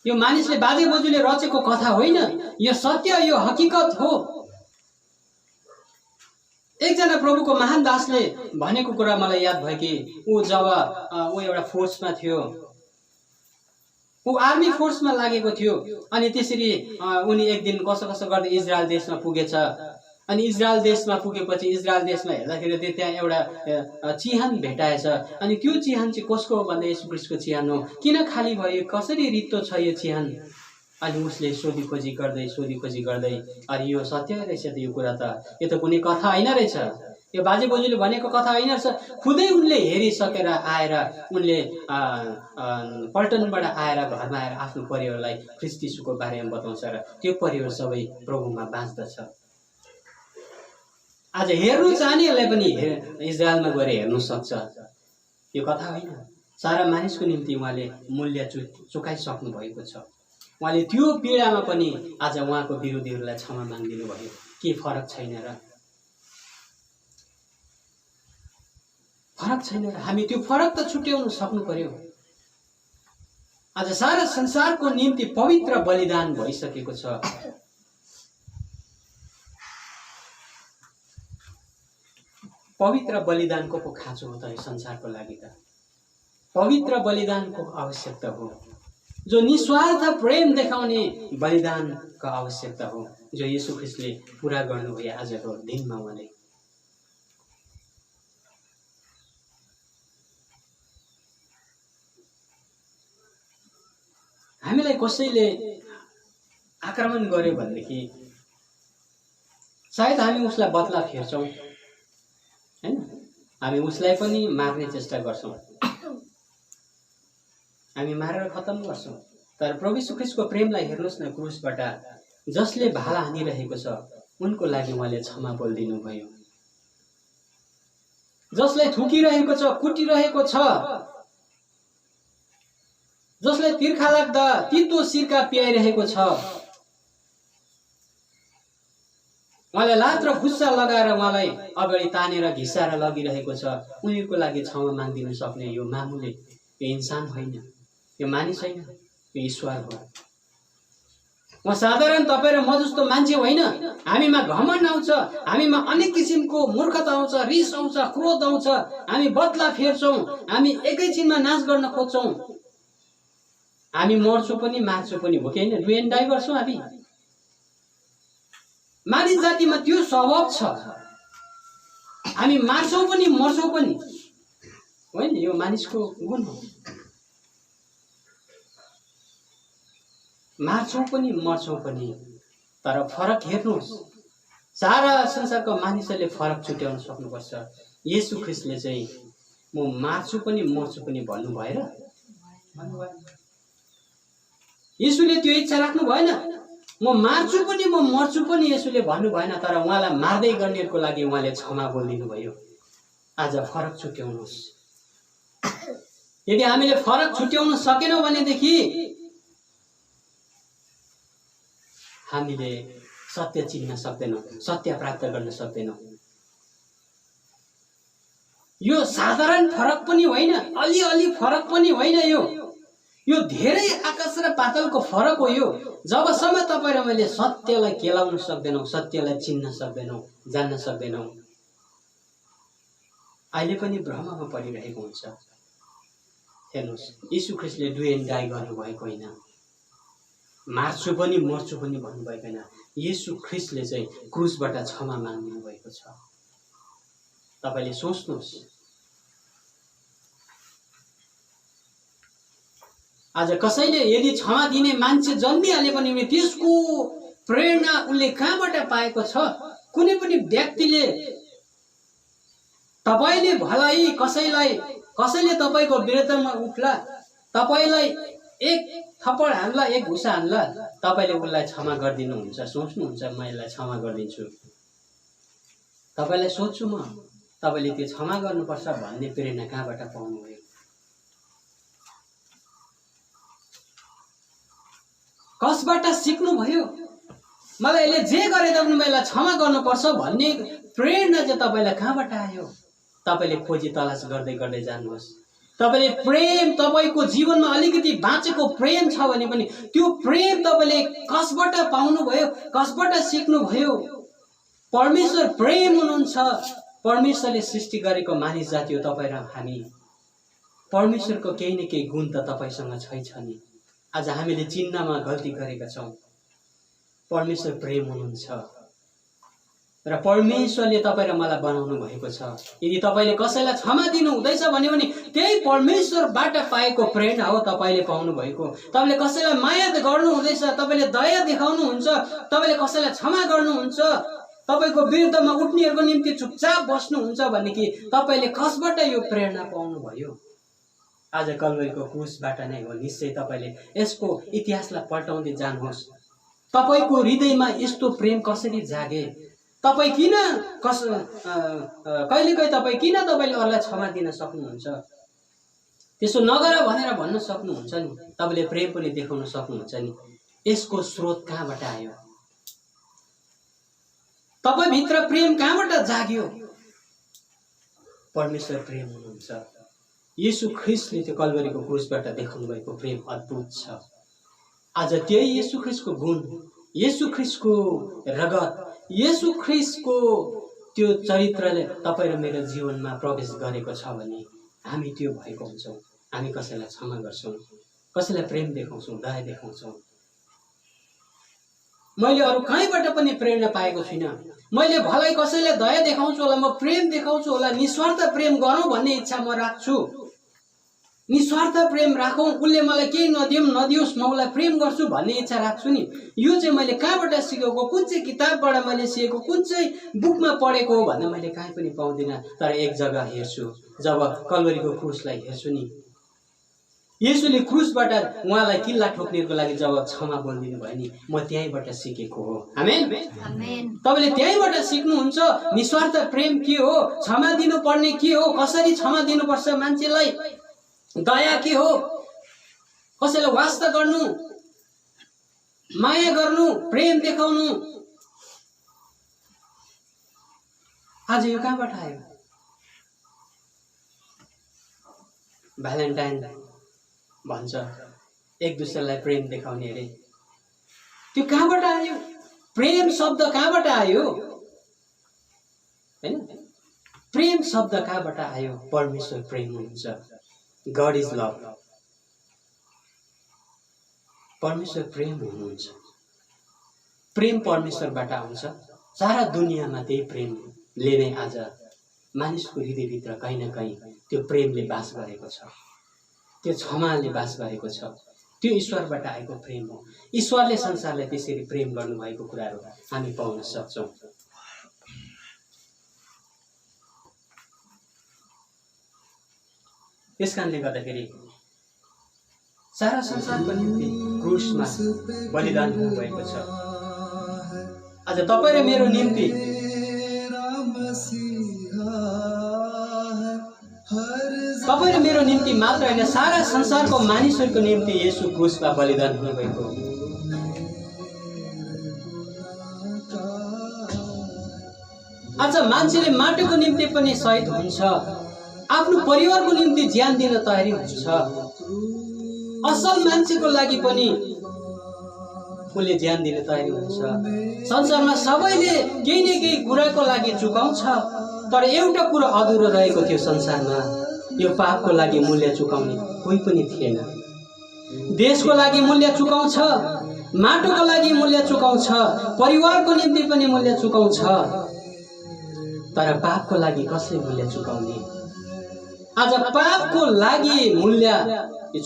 यो मानिसले बाजे बोजूले रचेको कथा होइन, यो सत्य, यो हकीकत हो। एकजना प्रभुको महान दासले भनेको कुरा मलाई याद भयो कि ऊ जब ऊ एउटा फोर्समा थियो, ऊ आर्मी फोर्समा लागेको थियो, अनि त्यसरी उनी एक दिन कसो गर्दै इजरायल देशमा पुगेछ। अनि इजरायल देशमा पुगेपछि इजरायल देशमा हेर्दाखेरि त्यहाँ एउटा चिहान भेटाएछ। अनि त्यो चिहान चाहिँ कसको हो भन्दा येशू ख्रीष्टको चिहान हो। किन खाली भयो, कसरी रित्तो छ यो चिहान? अनि उसले सोधी खोजी गर्दै अरे यो सत्य रहेछ त, यो कुरा त, यो त कुनै कथा होइन रहेछ, यो बाजे बोजूले भनेको कथा होइन रहेछ। खुदै उनले हेरिसकेर आएर उनले पल्टनबाट आएर घरमा आएर आफ्नो परिवारलाई ख्रीष्ट यीशुको बारेमा बताउँछ र त्यो परिवार सबै प्रभुमा बाँच्दछ। आज हेर्नु चाहनेहरूलाई पनि इजरायलमा गएर हेर्नु सक्छ। यो कथा होइन, सारा मानिसको निम्ति उहाँले मूल्य चुकाइसक्नु भएको छ। उहाँले त्यो पीडामा पनि आज उहाँको विरोधीहरूलाई क्षमा मागिदिनु भयो। के फरक छैन र? फरक छैन र हामी त्यो फरक त छुट्याउन सक्नु पर्यो। आज सारा संसारको निम्ति पवित्र बलिदान भइसकेको छ। पवित्र बलिदानको पो खाँचो हो त यो संसारको लागि त। पवित्र बलिदानको आवश्यकता हो, जो निस्वार्थ प्रेम देखाउने बलिदानको आवश्यकता हो, जो येशू ख्रीष्टले पूरा गर्नुभयो आजको दिनमा उहाँले। हामीलाई कसैले आक्रमण गर्यो भनेदेखि सायद हामी उसलाई बदला फेर्छौँ, हैन? हामी उसलाई पनि मार्ने चेष्टा गर्छौँ, हामी मारेर खत्तम गर्छौँ। तर प्रभु यीशु ख्रीष्टको प्रेमलाई हेर्नुहोस् न, क्रुसबाट जसले भाला हानिरहेको छ उनको लागि उहाँले क्षमा बोलिदिनु भयो। जसलाई थुकिरहेको छ, कुटिरहेको छ, जसलाई तिर्खा लाग्दा तितो सिरका पियाइरहेको छ, उहाँलाई लात र खुस्सा लगाएर उहाँलाई अगाडि तानेर घिसाएर लगिरहेको छ, उनीहरूको लागि क्षमा माग्दिन सक्ने यो मामुले, यो इन्सान होइन, यो मानिस होइन, यो ईश्वर हो। उहाँ साधारण तपाईँ र म जस्तो मान्छे होइन। हामीमा घमण्ड आउँछ, हामीमा अनेक किसिमको मूर्खता आउँछ, रिस आउँछ, क्रोध आउँछ, हामी बदला फेर्छौँ, हामी एकैछिनमा नाश गर्न खोज्छौँ, हामी मर्छौँ पनि मार्छौँ पनि, हो कि होइन? डु एन्ड डाई गर्छौँ हामी। मानिस जातिमा त्यो स्वभाव छ, हामी मार्छौँ पनि मर्छौँ पनि, होइन? यो मानिसको गुण हो। मार्छौँ पनि मर्छौँ पनि, तर फरक हेर्नुहोस्, सारा संसारको मानिसहरूले फरक छुट्याउन सक्नुपर्छ। येशू ख्रीष्टले चाहिँ म मार्छु पनि मर्छु पनि भन्नु भएर येशूले त्यो इच्छा राख्नु भएन। म मार्छु पनि म मर्छु पनि येशूले भन्नु भएन, तर उहाँलाई मार्दै गर्नेहरूको लागि उहाँले क्षमा बोलिदिनु भयो। आज फरक छुट्याउनुहोस्। यदि हामीले फरक छुट्याउन सकेनौँ भनेदेखि हामीले सत्य चिन्न सक्दैनौँ, सत्य प्राप्त गर्न सक्दैनौँ। यो साधारण फरक पनि होइन, अलिअलि फरक पनि होइन, यो धेरै आकाश र पातालको फरक हो। यो जबसम्म तपाईँ र मैले सत्यलाई केलाउन सक्दैनौँ, सत्यलाई चिन्न सक्दैनौँ, जान्न सक्दैनौँ, अहिले पनि भ्रममा परिरहेको हुन्छ। हेर्नुहोस्, यीशु ख्रीष्टले डु एन्ड डाई गर्नुभएको होइन, मार्छु पनि मर्छु पनि भन्नुभएको होइन। येशू ख्रीष्टले चाहिँ क्रुसबाट क्षमा माग्दिनु भएको छ। तपाईँले सोच्नुहोस्, आज कसैले यदि क्षमा दिने मान्छे जन्मिहाले पनि त्यसको प्रेरणा उसले कहाँबाट पाएको छ? कुनै पनि व्यक्तिले तपाईँले भलाइ कसैले तपाईँको विरुद्धमा उठ्ला, तपाईँलाई एक थप्पड हान्ला, एक घुसा हान्ला, तपाईँले उसलाई क्षमा गरिदिनुहुन्छ, सोच्नुहुन्छ म यसलाई क्षमा गरिदिन्छु। तपाईँलाई सोध्छु म, तपाईँले त्यो क्षमा गर्नुपर्छ भन्ने प्रेरणा कहाँबाट पाउनुभयो? कसबाट सिक्नुभयो? मलाई यसले जे गरे तापनि मलाई क्षमा गर्नुपर्छ भन्ने प्रेरणा चाहिँ तपाईँलाई कहाँबाट आयो? तपाईँले खोजी तलास गर्दै गर्दै जानुहोस्। तपाईँले प्रेम, तपाईँको जीवनमा अलिकति बाँचेको प्रेम छ भने पनि त्यो प्रेम तपाईँले कसबाट पाउनुभयो, कसबाट सिक्नुभयो? परमेश्वर प्रेम हुनुहुन्छ। परमेश्वरले सृष्टि गरेको मानिस जाति हो तपाईँ र हामी। परमेश्वरको केही न केही गुण त तपाईँसँग छ नि। आज हामीले चिन्नमा गल्ती गरेका छौँ। परमेश्वर प्रेम हुनुहुन्छ र परमेश्वरले तपाईँ र मलाई बनाउनु भएको छ। यदि तपाईँले कसैलाई क्षमा दिनु हुँदैछ भने पनि त्यही परमेश्वरबाट पाएको प्रेरणा हो तपाईँले पाउनु भएको। तपाईँले कसैलाई माया गर्नु हुँदैछ, तपाईँले दया देखाउनुहुन्छ, तपाईँले कसैलाई क्षमा गर्नुहुन्छ, तपाईँको विरुद्धमा उठ्नेहरूको निम्ति चुपचाप बस्नुहुन्छ भनेदेखि तपाईँले कसबाट यो प्रेरणा पाउनुभयो? आज कल्वरीको क्रुसबाट नै हो। निश्चय तपाईँले यसको इतिहासलाई पल्टाउँदै जानुहोस्। तपाईँको हृदयमा यस्तो प्रेम कसरी जागे? तपाईँ किन कहिलेकाहीँ तपाईँ किन तपाईँले अरूलाई क्षमा दिन सक्नुहुन्छ? त्यसो नगर भनेर भन्न सक्नुहुन्छ नि। तपाईँले प्रेम पनि देखाउन सक्नुहुन्छ नि। यसको स्रोत कहाँबाट आयो? तपाईँभित्र प्रेम कहाँबाट जाग्यो? परमेश्वर प्रेम हुनुहुन्छ। येशू ख्रिस्टले त्यो कल्वरीको क्रुसबाट देखाउनु भएको प्रेम अद्भुत छ। आज त्यही येशू ख्रिस्टको गुण, येशू ख्रिस्टको रगत, येशू ख्रिस्टको त्यो चरित्रले तपाईँ र मेरो जीवनमा प्रवेश गरेको छ भने हामी त्यो भएको हुन्छौँ। हामी कसैलाई क्षमा गर्छौँ, कसैलाई प्रेम देखाउँछौँ, दया देखाउँछौँ। मैले अरू कहीँबाट पनि प्रेरणा पाएको छुइनँ। मैले भलै कसैलाई दया देखाउँछु होला, म प्रेम देखाउँछु होला, निस्वार्थ प्रेम गरौँ भन्ने इच्छा म राख्छु। निस्वार्थ प्रेम राखौँ, उसले मलाई केही नदियोस् म उसलाई प्रेम गर्छु भन्ने इच्छा राख्छु नि। यो चाहिँ मैले कहाँबाट सिकेको, कुन चाहिँ किताबबाट मैले सिकेको, कुन चाहिँ बुकमा पढेको हो भन्दा मैले कहीँ पनि पाउँदिनँ। तर एक जग्गा हेर्छु, जब कल्वरीको क्रुसलाई हेर्छु नि, येशूले क्रुसबाट उहाँलाई किल्ला ठोक्नेको लागि जब क्षमा बोलिदिनु भयो नि, म त्यहीँबाट सिकेको हो। आमेन। तपाईँले त्यहीँबाट सिक्नुहुन्छ निस्वार्थ प्रेम के हो, क्षमा दिनुपर्ने के हो, कसरी क्षमा दिनुपर्छ मान्छेलाई, दया के हो, कसैलाई वास्ता गर्नु, माया गर्नु, प्रेम देखाउनु। आज यो कहाँबाट आयो? भ्यालेन्टाइन भन्छ एक दुसरालाई प्रेम देखाउने अरे। त्यो कहाँबाट आयो? प्रेम शब्द कहाँबाट आयो? हैन, प्रेम शब्द कहाँबाट आयो? परमेश्वर प्रेम हुनुहुन्छ। God is love. परमेश्वर प्रेम हुनुहुन्छ। प्रेम परमेश्वरबाट आउँछ। सारा दुनियाँमा त्यही प्रेमले नै आज मानिसको हृदयभित्र कहीँ न कहीँ त्यो प्रेमले बास गरेको छ, त्यो क्षमाले बास गरेको छ। त्यो ईश्वरबाट आएको प्रेम हो। ईश्वरले संसारलाई त्यसरी प्रेम गर्नुभएको कुराहरू हामी पाउन सक्छौँ। त्यस कारणले गर्दाखेरि सारा संसारको निम्ति क्रुसमा बलिदान हुनुभएको छ। आज तपाईँ र मेरो निम्ति तपाईँ र मेरो निम्ति मात्र होइन, सारा संसारको मानिसहरूको निम्ति येशू क्रुसमा बलिदान हुनुभएको हो। आज मान्छेले माटोको निम्ति पनि शहीद हुन्छ, आफ्नो परिवारको निम्ति ज्यान दिन तयारी हुन्छ। असल मान्छेको लागि पनि उसले ज्यान दिन तयारी हुन्छ। संसारमा सबैले केही न केही कुराको लागि चुकाउँछ, तर एउटा कुरा अधुरो रहेको थियो संसारमा, यो पापको लागि मूल्य चुकाउने कोही पनि थिएन। देशको लागि मूल्य चुकाउँछ, माटोको लागि मूल्य चुकाउँछ, परिवारको निम्ति पनि मूल्य चुकाउँछ, तर पापको लागि कसले मूल्य चुकाउने? आज पापको लागि मूल्य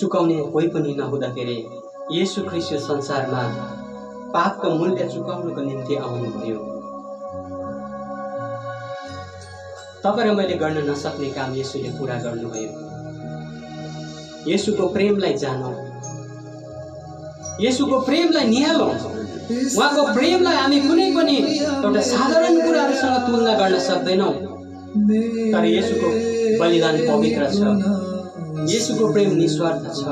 चुकाउने कोही पनि नहुँदाखेरि येशू ख्रीष्ट यो संसारमा पापको मूल्य चुकाउनको निम्ति आउनुभयो। तपाईँ र मैले गर्न नसक्ने काम येशूले पूरा गर्नुभयो। येशूको प्रेमलाई जानौँ, येशूको प्रेमलाई निहालौँ। उहाँको प्रेमलाई हामी कुनै पनि एउटा साधारण कुराहरूसँग तुलना गर्न सक्दैनौँ। तर येशूको बलिदान पवित्र छ, येशूको प्रेम निस्वार्थ छ।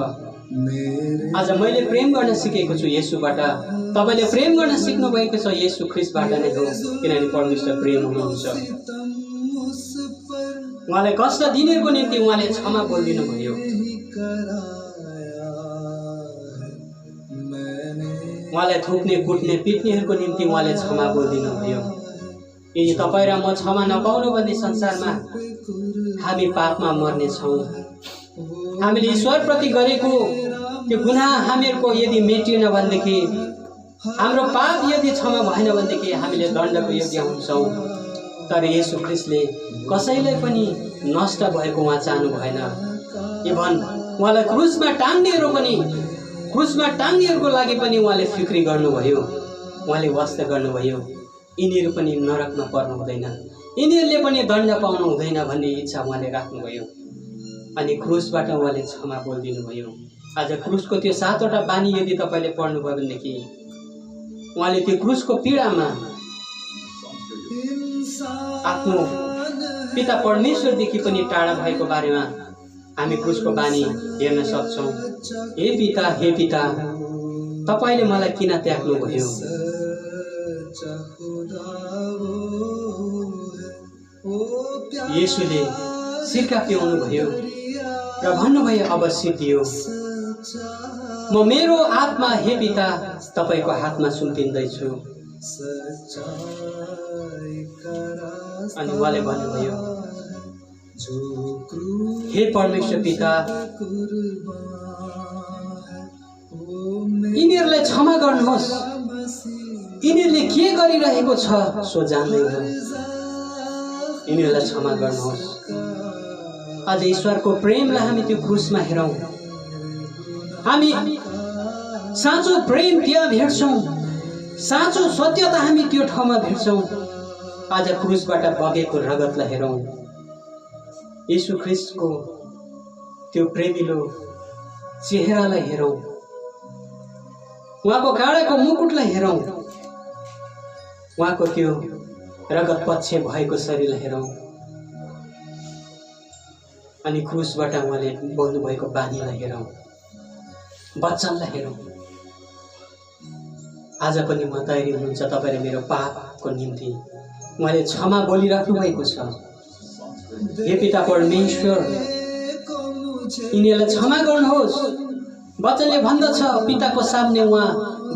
आज मैले प्रेम गर्न सिकेको छु येशूबाट, तपाईँले प्रेम गर्न सिक्नु भएको छ येशू ख्रीष्टबाट नै हो, किनभने परमेश्वर प्रेम हुनुहुन्छ। उहाँलाई कष्ट दिनेको निम्ति उहाँले क्षमा बोलिदिनु भयो। उहाँलाई थुक्ने, कुट्ने, पिट्नेहरूको निम्ति उहाँले क्षमा बोलिदिनु भयो। यदि तपाईँ र म क्षमा नपाउनु भने संसारमा हामी पापमा मर्नेछौँ। हामीले ईश्वरप्रति गरेको त्यो गुनाह हामीहरूको यदि मेटिएन भनेदेखि, हाम्रो पाप यदि क्षमा भएन भनेदेखि हामीले दण्डको योग्य हुन्छौँ। तर येशू ख्रीष्टले कसैलाई पनि नष्ट भएको उहाँ चाहनु भएन। इभन उहाँलाई क्रुसमा टाङ्नेहरूको लागि पनि उहाँले फिक्री गर्नुभयो, उहाँले वास्ता गर्नुभयो। यिनीहरू पनि नरकमा पर्नु हुँदैन, यिनीहरूले पनि दण्ड पाउनु हुँदैन भन्ने इच्छा उहाँले राख्नुभयो। अनि क्रुसबाट उहाँले क्षमा बोलिदिनु भयो। आज क्रुसको त्यो 7वटा बानी यदि तपाईँले पढ्नुभयो भनेदेखि उहाँले त्यो क्रुसको पीडामा आफ्नो पिता परमेश्वरदेखि पनि टाढा भएको बारेमा हामी क्रुसको बानी हेर्न सक्छौँ। हे पिता तपाईँले मलाई किन त्याग्नुभयो? येशूले सिरका पिउनु भयो र भन्नुभयो अब सिद्धियो। म मेरो आत्मा हे पिता तपाईको हातमा सुम्पिँदैछु। अनि उहाँले भन्नुभयो हे परमेश्वर पिता यिनीहरूलाई क्षमा गर्नुहोस्, यिनीहरूले के गरिरहेको छ सो जान्दैन, यिनीहरूलाई क्षमा गर्नुहोस्। आज ईश्वरको प्रेमलाई हामी त्यो क्रुसमा हेरौँ। हामी साँचो प्रेम त्यहाँ भेट्छौँ, साँचो सत्यता हामी त्यो ठाउँमा भेट्छौँ। आज क्रुसबाट बगेको रगतलाई हेरौँ, यीशु ख्रीष्टको त्यो प्रेमिलो चेहरालाई हेरौँ, उहाँको काँडाको मुकुटलाई हेरौँ, उहाँको त्यो रगत पक्ष भएको शरीरलाई हेरौँ, अनि क्रुसबाट उहाँले बोल्नुभएको बानीलाई हेरौँ, वचनलाई हेरौँ। आज पनि म तयारी हुनुहुन्छ तपाईले मेरो पापको निम्ति उहाँले क्षमा बोलिराख्नु भएको छ। हे पिता परमेश्वर यिनीहरूलाई क्षमा गर्नुहोस्। वचनले भन्दछ पिताको सामने उहाँ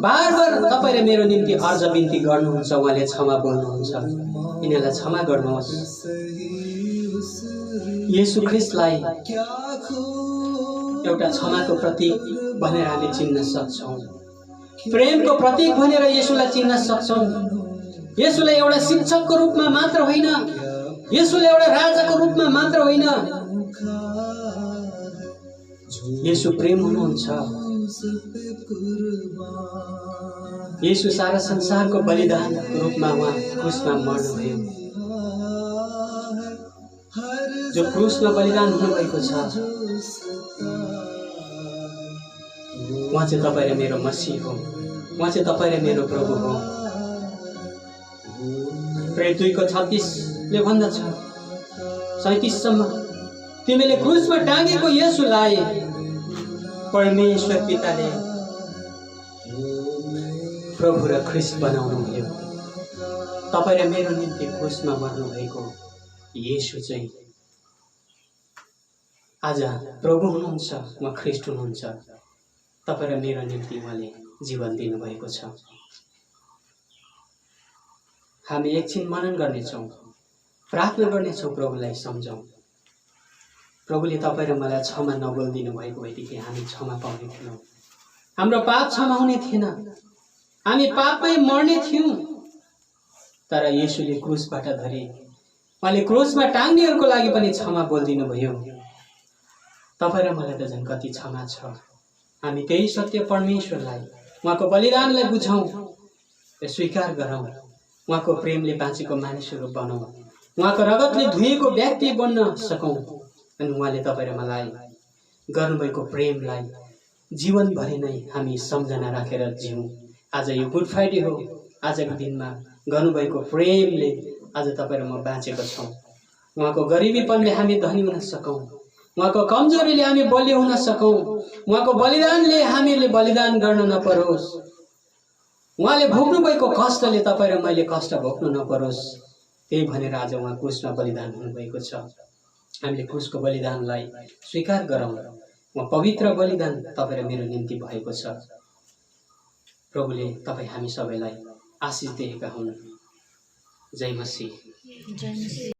बार बार तपाईले मेरो निम्ति अर्ज बिन्ती गर्नुहुन्छ, उहाँले क्षमा बोल्नुहुन्छ। यिनीहरूलाई क्षमा गर्नुहोस्। येशू ख्रीष्टलाई एउटा क्षमाको प्रतीक भनेर हामी चिन्न सक्छौँ, प्रेमको प्रतीक भनेर येशूलाई चिन्न सक्छौँ। येशूलाई एउटा शिक्षकको रूपमा मात्र होइन, येशूलाई एउटा राजाको रूपमा मात्र होइन, येशू प्रेम हुनुहुन्छ। येशू सारा संसारको बलिदानको रूपमा उहाँ क्रुसमा मर्नुभयो। जो क्रुसमा बलिदान हुनुभएको छ उहाँ चाहिँ तपाईँ र मेरो मसीह हो, उहाँ चाहिँ तपाईँ र मेरो प्रभु हो। प्रेरित 2:36 ले भन्दछ 37 सम्म, तिमीले क्रुसमा टाँगेको येशूलाई परमेश्वर पिताले प्रभु र ख्रीष्ट बनाउनु भयो। तपाईँ र मेरो निम्ति क्रुसमा मर्नु भएको येशू चाहिँ आज प्रभु हुनुहुन्छ, म ख्रीष्ट हुनुहुन्छ। तपाईँ र मेरो निम्ति उहाँले जीवन दिनुभएको छ। हामी एकछिन मनन गर्नेछौँ, प्रार्थना गर्नेछौँ, प्रभुलाई सम्झौँ। प्रभुले तपाईँ र मलाई क्षमा नबोलिदिनु भएको भएदेखि हामी क्षमा पाउने थिएनौँ, हाम्रो पाप क्षमा हुने थिएन, हामी पापमै मर्ने थियौँ। तर येशूले क्रुसबाट धरे, उहाँले क्रुसमा टाङ्नेहरूको लागि पनि क्षमा बोलिदिनु भयो। तपाईँ र मलाई त झन् कति क्षमा छ। हामी त्यही सत्य परमेश्वरलाई, उहाँको बलिदानलाई बुझौँ र स्वीकार गरौँ, उहाँको प्रेमले बाँचेको मानिसहरू बनौँ, उहाँको रगतले धुइएको व्यक्ति बन्न सकौँ। अनि उहाँले तपाईँ र मलाई गर्नुभएको प्रेमलाई जीवनभरि नै हामी सम्झना राखेर जिउँ। आज यो गुड फ्राइडे हो, आजको दिनमा गर्नुभएको प्रेमले आज तपाईँ र म बाँचेको छौँ। उहाँको गरिबीपनले हामी धनी हुन सकौँ, उहाँको कमजोरीले हामी बलियो हुन सकौँ, उहाँको बलिदानले हामीले बलिदान गर्न नपरोस्, उहाँले भोग्नुभएको कष्टले तपाईँ र मैले कष्ट भोग्नु नपरोस्, त्यही भनेर आज उहाँ क्रुसमा बलिदान हुनुभएको छ। हामीले क्रुसको बलिदानलाई स्वीकार गरौँ। उहाँ पवित्र बलिदान तपाईँ र मेरो निम्ति भएको छ। प्रभुले तपाईँ हामी सबैलाई आशिष दिएका हुन्। जय मसीह।